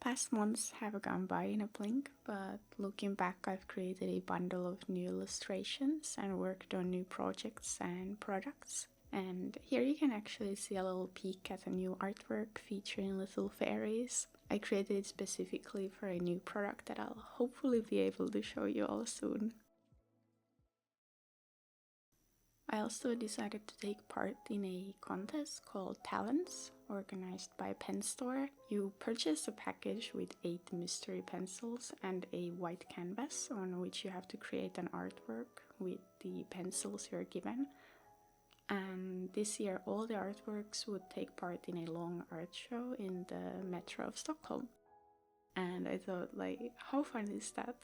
Past months have gone by in a blink, but looking back, I've created a bundle of new illustrations and worked on new projects and products. And here you can actually see a little peek at a new artwork featuring little fairies. I created it specifically for a new product that I'll hopefully be able to show you all soon. I also decided to take part in a contest called Talents, organized by Pen Store. You purchase a package with 8 mystery pencils and a white canvas on which you have to create an artwork with the pencils you're given. And this year all the artworks would take part in a long art show in the metro of Stockholm. And I thought, like, how fun is that?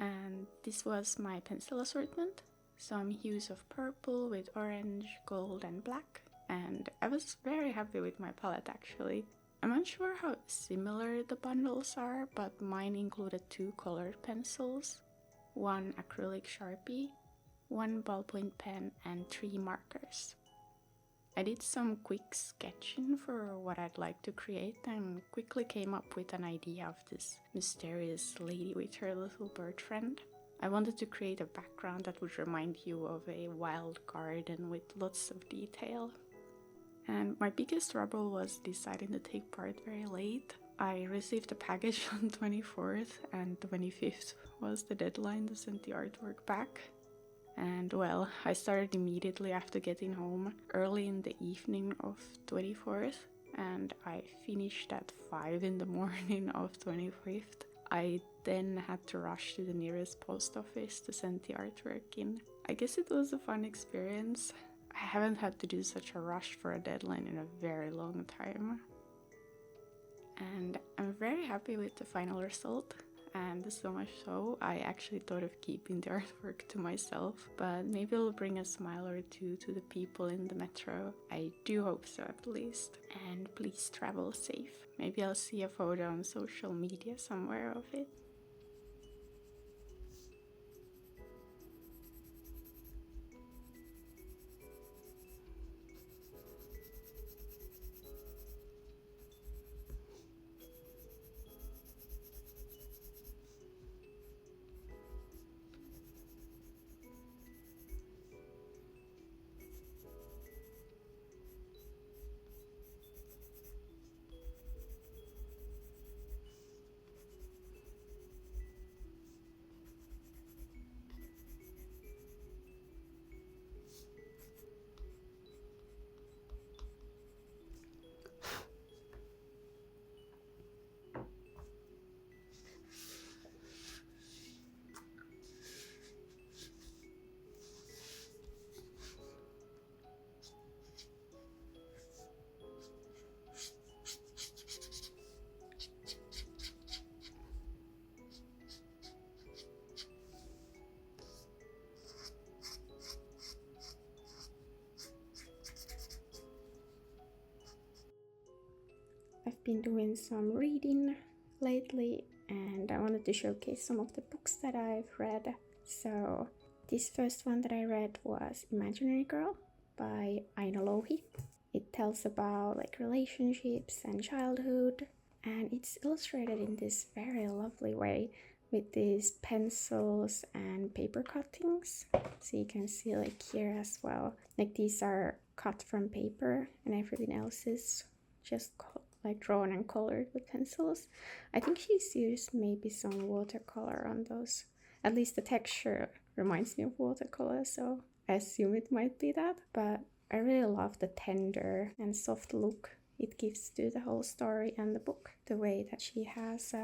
And this was my pencil assortment. Some hues of purple with orange, gold and black, and I was very happy with my palette actually. I'm unsure how similar the bundles are, but mine included 2 colored pencils, 1 acrylic Sharpie, 1 ballpoint pen and 3 markers. I did some quick sketching for what I'd like to create and quickly came up with an idea of this mysterious lady with her little bird friend. I wanted to create a background that would remind you of a wild garden with lots of detail. And my biggest trouble was deciding to take part very late. I received the package on 24th and 25th was the deadline to send the artwork back. And well, I started immediately after getting home, early in the evening of 24th, and I finished at 5 in the morning of 25th. I then had to rush to the nearest post office to send the artwork in. I guess it was a fun experience. I haven't had to do such a rush for a deadline in a very long time. And I'm very happy with the final result. And so much so, I actually thought of keeping the artwork to myself, but maybe it'll bring a smile or two to the people in the metro. I do hope so at least. And please travel safe. Maybe I'll see a photo on social media somewhere of it. I've been doing some reading lately and I wanted to showcase some of the books that I've read. So this first one that I read was Imaginary Girl by Aina Louhi. It tells about like relationships and childhood, and it's illustrated in this very lovely way with these pencils and paper cuttings. So you can see like here as well, like these are cut from paper and everything else is just like drawn and colored with pencils. I think she's used maybe some watercolor on those. At least the texture reminds me of watercolor, so I assume it might be that. But I really love the tender and soft look it gives to the whole story and the book. The way that she has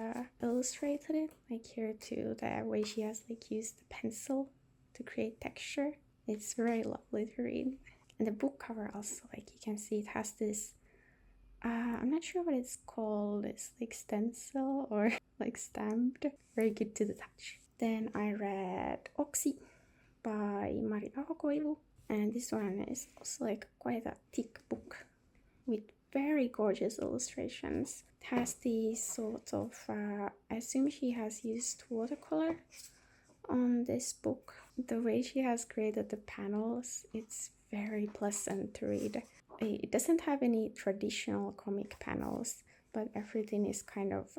illustrated it, like here too, the way she has like used the pencil to create texture. It's very lovely to read. And the book cover also, like you can see it has this I'm not sure what it's called. It's like stencil or like stamped. Very good to the touch. Then I read Oxy by Marina Hokoilu. And this one is also like quite a thick book with very gorgeous illustrations. It has these sort of, I assume she has used watercolor on this book. The way she has created the panels, it's very pleasant to read. It doesn't have any traditional comic panels, but everything is kind of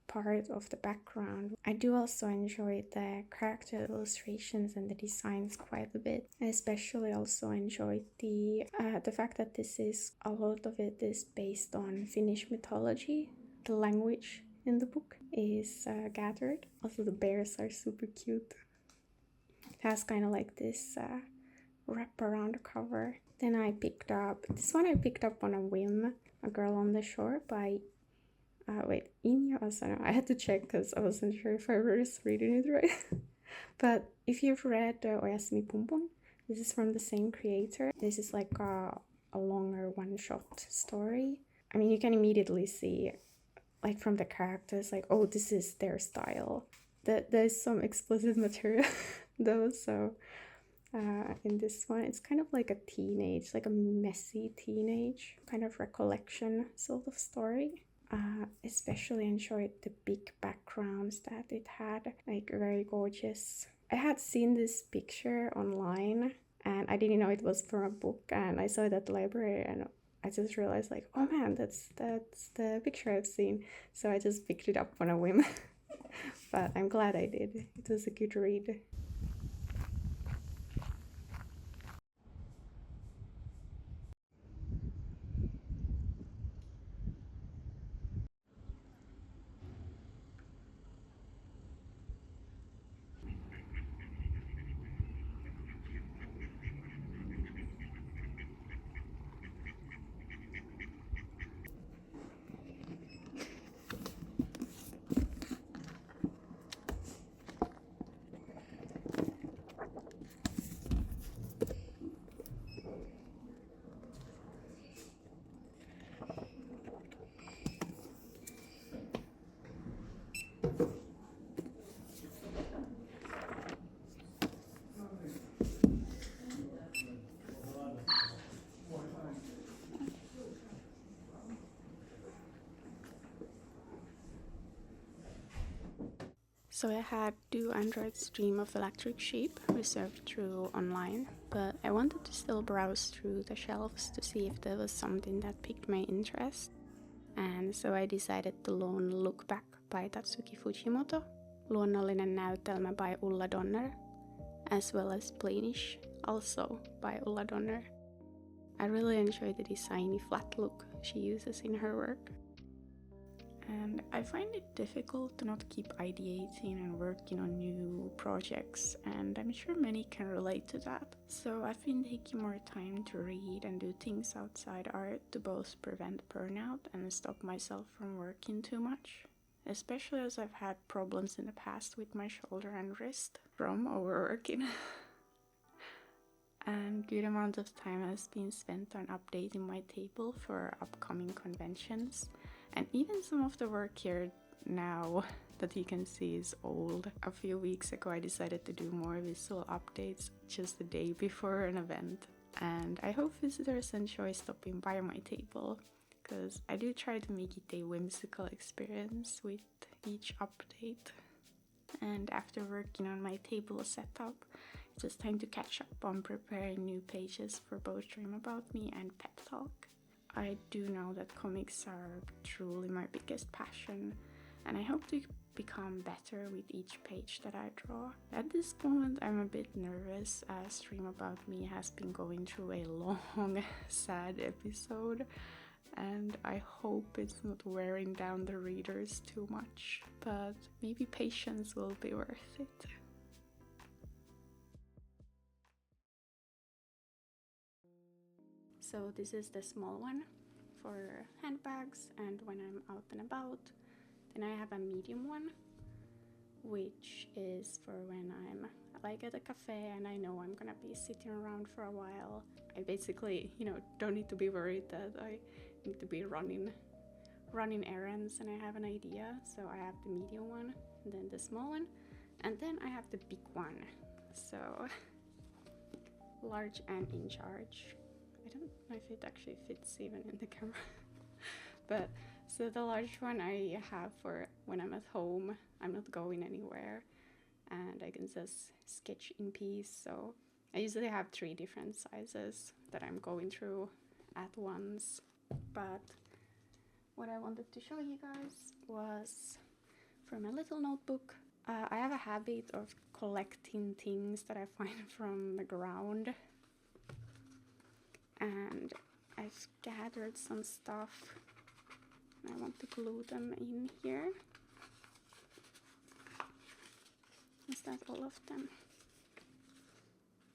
part of the background. I do also enjoy the character illustrations and the designs quite a bit. I especially also enjoyed the fact that a lot of it is based on Finnish mythology. The language in the book is gathered. Also, the bears are super cute. It has kind of like this wrap around the cover. Then I picked up this one. I picked up on a whim, A Girl on the Shore by 𝐸𝐧𝐝. I had to check because I wasn't sure if I was reading it right. But if you've read Oyasumi Punpun, this is from the same creator. This is like a longer one-shot story. I mean, you can immediately see, like from the characters, like, oh, this is their style. There's some explicit material though, so in this one, it's kind of like like a messy teenage kind of recollection sort of story. Especially enjoyed the big backgrounds that it had, like very gorgeous. I had seen this picture online and I didn't know it was from a book, and I saw it at the library and I just realized, like, oh man, that's the picture I've seen. So I just picked it up on a whim. But I'm glad I did. It was a good read. So I had Do Androids Dream of Electric Sheep reserved through online, but I wanted to still browse through the shelves to see if there was something that piqued my interest. And so I decided to loan Look Back by Tatsuki Fujimoto, Luonnollinen näytelmä by Ulla Donner, as well as Plainish, also by Ulla Donner. I really enjoy the designy flat look she uses in her work. And I find it difficult to not keep ideating and working on new projects, and I'm sure many can relate to that. So I've been taking more time to read and do things outside art to both prevent burnout and stop myself from working too much, especially as I've had problems in the past with my shoulder and wrist from overworking. And good amount of time has been spent on updating my table for upcoming conventions. And even some of the work here now that you can see is old. A few weeks ago I decided to do more visual updates just the day before an event. And I hope visitors enjoy stopping by my table, because I do try to make it a whimsical experience with each update. And after working on my table setup, it's just time to catch up on preparing new pages for both Dream About Me and Pet Talk. I do know that comics are truly my biggest passion, and I hope to become better with each page that I draw. At this moment I'm a bit nervous, as Dream About Me has been going through a long, sad episode, and I hope it's not wearing down the readers too much, but maybe patience will be worth it. So this is the small one for handbags and when I'm out and about. Then I have a medium one, which is for when I'm like at a cafe and I know I'm gonna be sitting around for a while. I basically, don't need to be worried that I need to be running errands and I have an idea. So I have the medium one, and then the small one, and then I have the big one. So large and in charge. I don't know if it actually fits even in the camera. But so the large one I have for when I'm at home, I'm not going anywhere, and I can just sketch in peace. So I usually have 3 different sizes that I'm going through at once. But what I wanted to show you guys was from a little notebook. I have a habit of collecting things that I find from the ground, and I've gathered some stuff. I want to glue them in here. Is that all of them?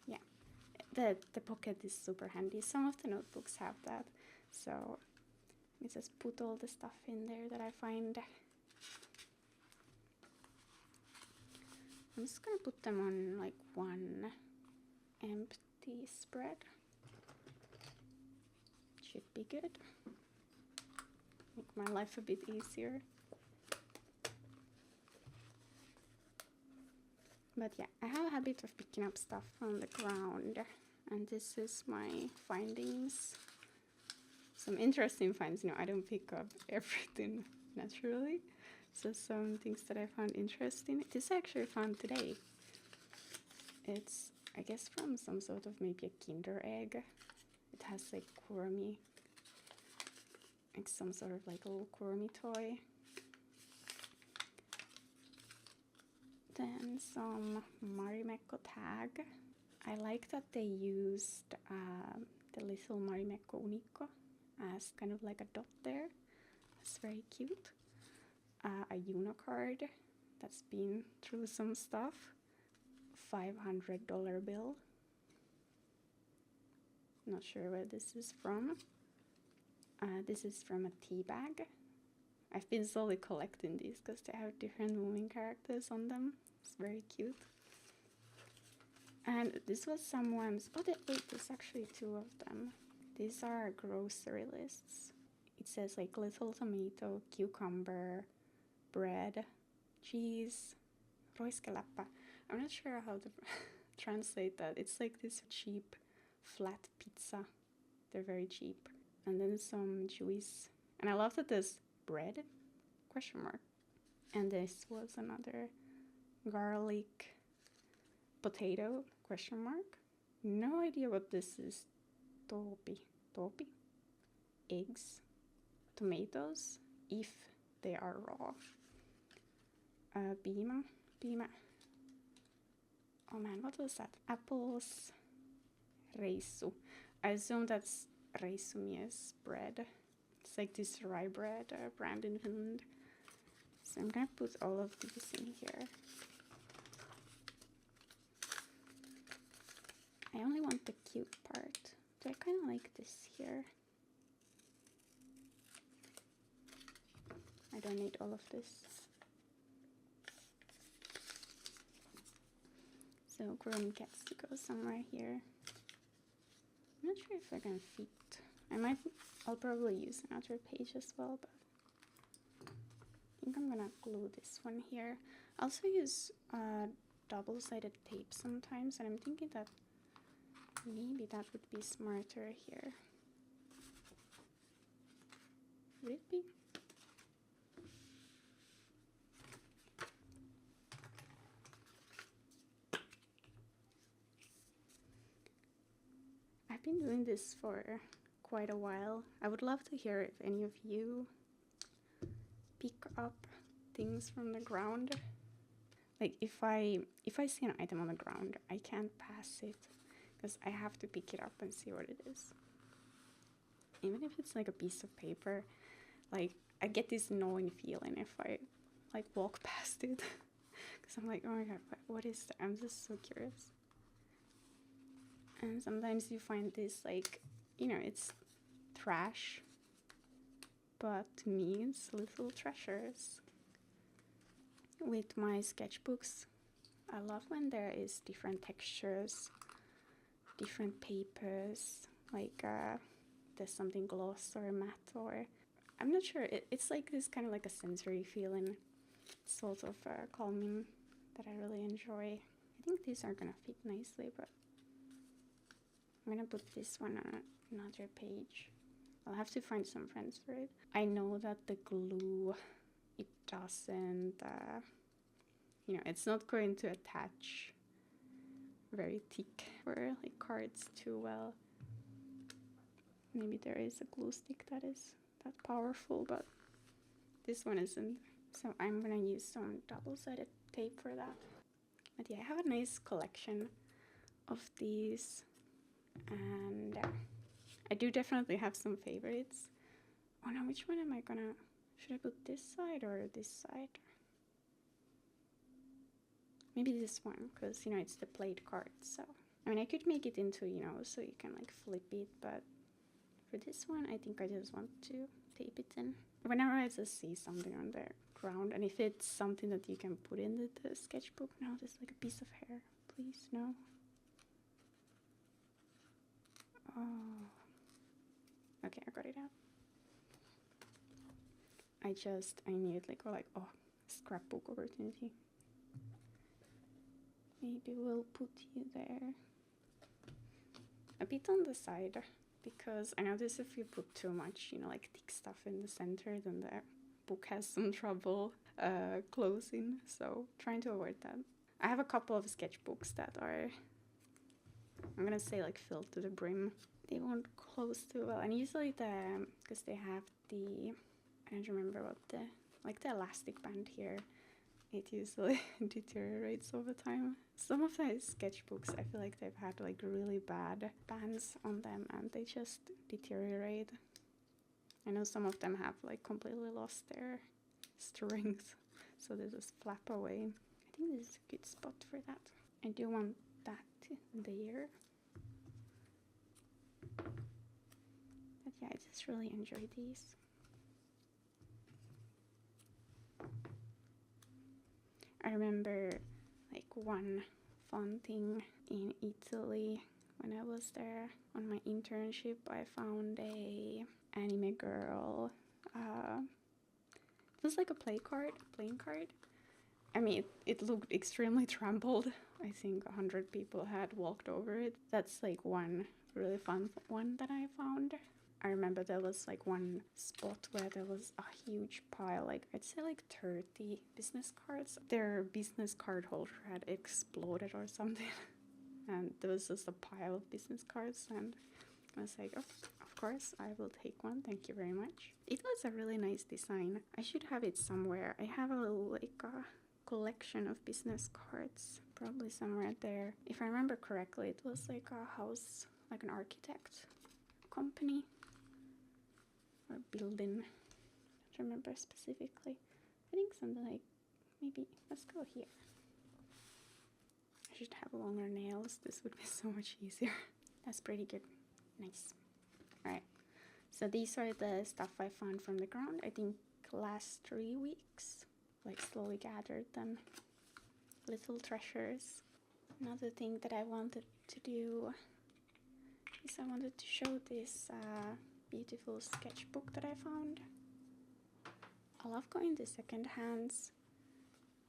Yeah, the pocket is super handy. Some of the notebooks have that, so I just put all the stuff in there that I find. I'm just gonna put them on like one empty spread. Should be good. Make my life a bit easier. But yeah, I have a habit of picking up stuff from the ground, and this is my findings. Some interesting finds. You know, I don't pick up everything naturally. So some things that I found interesting. This I actually found today. It's, I guess, from some sort of maybe a Kinder egg. It has like Kurumi, like some sort of like a little Kurumi toy. Then some Marimekko tag. I like that they used the little Marimekko Unikko as kind of like a dot there. That's very cute. A Uno card that's been through some stuff. $500 bill. Not sure where this is from. This is from a tea bag. I've been slowly collecting these because they have different moving characters on them. It's very cute. And this was someone's... Oh, wait, there's actually two of them. These are grocery lists. It says like little tomato, cucumber, bread, cheese, rouiskeläppä. I'm not sure how to translate that. It's like this cheap flat pizza. They're very cheap. And then some juice. And I love that there's bread, question mark. And this was another garlic potato, question mark. No idea what this is. Topi. Eggs, tomatoes, if they are raw. Bima. Oh man, what was that? Apples, reisu. I assume that's reisumies bread. It's like this rye bread brand in Finland. So I'm gonna put all of these in here. I only want the cute part. Do I kind of like this here? I don't need all of this. So Chrome gets to go somewhere here. I'm not sure if I can fit. I'll probably use another page as well, but I think I'm gonna glue this one here. I also use double-sided tape sometimes, and I'm thinking that maybe that would be smarter here. Would it be? I've been doing this for quite a while. I would love to hear if any of you pick up things from the ground. Like if I see an item on the ground, I can't pass it because I have to pick it up and see what it is. Even if it's like a piece of paper, like I get this gnawing feeling if I like walk past it because I'm like, oh my god, what is that? I'm just so curious. And sometimes you find this, like, you know, it's trash, but to me it's little treasures. With my sketchbooks, I love when there is different textures, different papers, like there's something gloss or matte, or I'm not sure, it's like this kind of like a sensory feeling, sort of calming, that I really enjoy. I think these are gonna fit nicely, but I'm gonna put this one on another page. I'll have to find some friends for it. I know that the glue, it doesn't, you know, it's not going to attach very thick or like cards too well. Maybe there is a glue stick that is that powerful, but this one isn't. So I'm gonna use some double-sided tape for that. But yeah, I have a nice collection of these, and I do definitely have some favorites. Oh no, which one am I gonna... Should I put this side or this side? Maybe this one, because, you know, it's the played card, so... I mean, I could make it into, you know, so you can, like, flip it, but for this one, I think I just want to tape it in. Whenever I just see something on the ground, and if it's something that you can put in the sketchbook... No, there's, like, a piece of hair. Please, no. Oh. Okay, I got it out. I knew it, like, or like, oh, scrapbook opportunity. Maybe we'll put you there. A bit on the side, because I notice if you put too much, you know, like thick stuff in the center, then the book has some trouble closing, so trying to avoid that. I have a couple of sketchbooks that are, I'm gonna say, like, filled to the brim. They won't close too well, and usually because they have the, I don't remember what the elastic band here, it usually deteriorates over time. Some of the sketchbooks, I feel like they've had like really bad bands on them and they just deteriorate. I know some of them have like completely lost their strength, so they just flap away. I think this is a good spot for that. I do want that there. But yeah, I just really enjoy these. I remember like one fun thing in Italy when I was there on my internship. I found a anime girl. It was like a playing card. I mean, it looked extremely trampled. I think 100 people had walked over it. That's like one really fun one that I found. I remember there was like one spot where there was a huge pile, like I'd say like 30 business cards. Their business card holder had exploded or something. And there was just a pile of business cards, and I was like, oh, of course, I will take one, thank you very much. It was a really nice design. I should have it somewhere. I have a little like collection of business cards, probably somewhere there. If I remember correctly, it was like a house, like an architect company. Or building, I don't remember specifically. I think something like, maybe, let's go here. I should have longer nails, this would be so much easier. That's pretty good, nice. Alright, so these are the stuff I found from the ground, I think last 3 weeks. Like slowly gathered them, little treasures. Another thing that I wanted to do is I wanted to show this beautiful sketchbook that I found. I love going to second hands,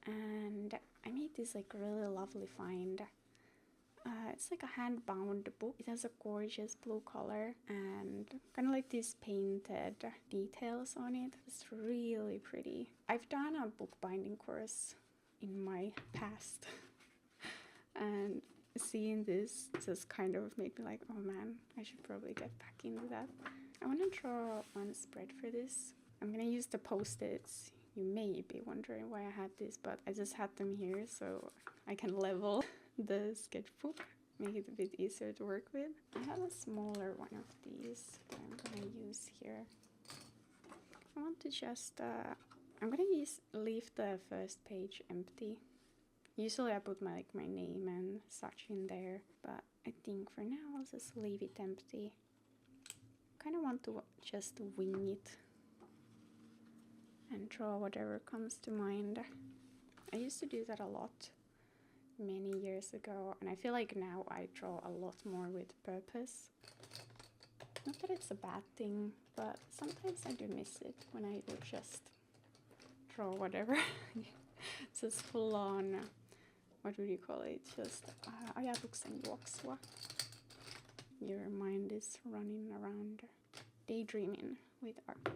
and I made this like really lovely find. It's like a hand-bound book. It has a gorgeous blue color and kind of like these painted details on it. It's really pretty. I've done a bookbinding course in my past and seeing this just kind of made me like, oh man, I should probably get back into that. I want to draw one spread for this. I'm gonna use the post-its. You may be wondering why I had this, but I just had them here so I can level the sketchbook, make it a bit easier to work with. I have a smaller one of these that I'm gonna use here. I want to just, I'm gonna leave the first page empty. Usually I put my name and such in there, but I think for now I'll just leave it empty. Kind of want to just wing it and draw whatever comes to mind. I used to do that a lot many years ago, and I feel like now I draw a lot more with purpose. Not that it's a bad thing, but sometimes I do miss it when I would just draw whatever. Just full on, what would you call it? Just ajatuksen juoksua. Your mind is running around, daydreaming with art.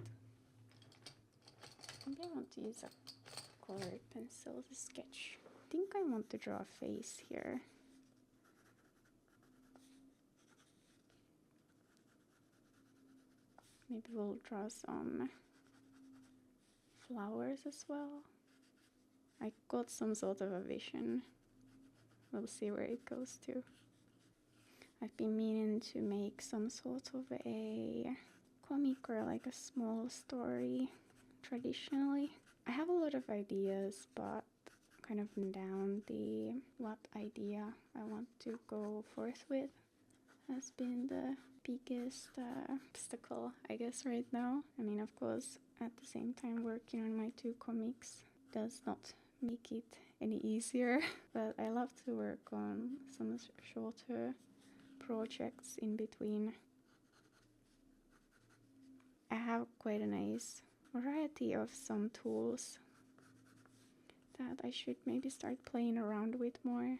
Maybe I want to use a colored pencil to sketch. I think I want to draw a face here. Maybe we'll draw some flowers as well. I got some sort of a vision. We'll see where it goes to. I've been meaning to make some sort of a comic or like a small story traditionally. I have a lot of ideas, but kind of down the what idea I want to go forth with has been the biggest obstacle, I guess, right now. I mean, of course, at the same time working on my 2 comics does not make it any easier, but I love to work on some shorter projects in between. I have quite a nice variety of some tools that I should maybe start playing around with more.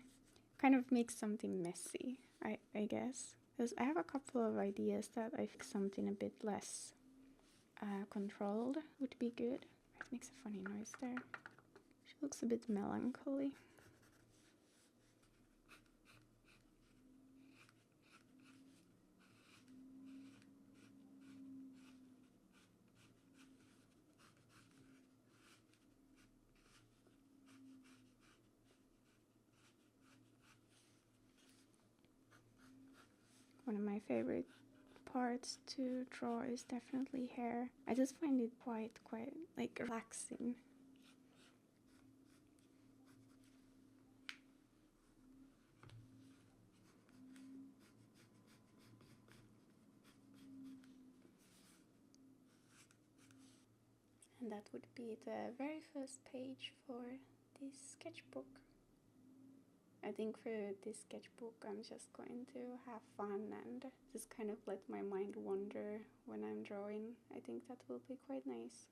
Kind of make something messy, I guess. Because I have a couple of ideas that I think something a bit less controlled would be good. It makes a funny noise there. She looks a bit melancholy. One of my favorite parts to draw is definitely hair. I just find it quite like relaxing. And that would be the very first page for this sketchbook. I think for this sketchbook I'm just going to have fun and just kind of let my mind wander when I'm drawing. I think that will be quite nice.